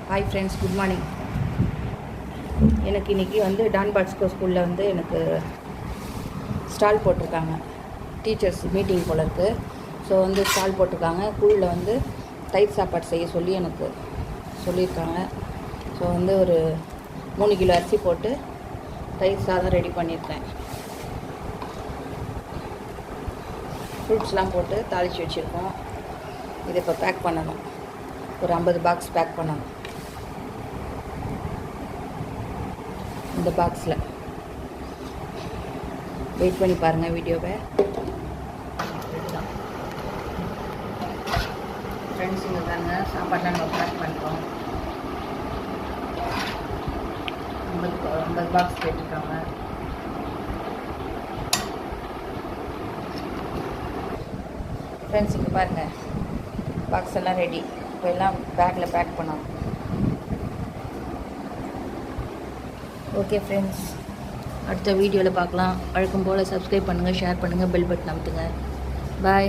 Hi friends, good morning. எனக்கு இன்றைக்கி வந்து டான் பாஸ்கோ ஸ்கூலில் வந்து எனக்கு ஸ்டால் போட்டிருக்காங்க. டீச்சர்ஸ் மீட்டிங் போல இருக்குது. ஸோ வந்து ஸ்டால் போட்டிருக்காங்க. ஸ்கூலில் வந்து தயிர் சாப்பாடு செய்ய சொல்லி எனக்கு சொல்லியிருக்காங்க. ஸோ வந்து ஒரு 3 கிலோ அரிசி போட்டு தயிர் சாதம் ரெடி பண்ணியிருக்கேன். ஃப்ரூட்ஸ்லாம் போட்டு தாளித்து வச்சுருக்கோம். இதை இப்போ பேக் பண்ணணும். ஒரு 50 பாக்ஸ் பேக் பண்ணணும். இந்த பாக்ஸில் வெயிட் பண்ணி பாருங்கள் வீடியோவை. இதுதான் ஃப்ரெண்ட்ஸ், இங்கே தாங்க சாப்பாடெலாம் நம்ம பேக் பண்ணுறோம். 50 பாக்ஸ் கேட்டிருக்காங்க. ஃப்ரெண்ட்ஸ், இங்கே பாருங்கள், பாக்ஸ் எல்லாம் ரெடி. இப்போ எல்லாம் பேக்கில் பேக் பண்ணோம். ஓகே ஃப்ரெண்ட்ஸ், அடுத்த வீடியோவில் பார்க்கலாம். வழக்கம் போல் சப்ஸ்கிரைப் பண்ணுங்கள், ஷேர் பண்ணுங்கள், பெல் பட்டன் அமுத்துங்க. பாய்.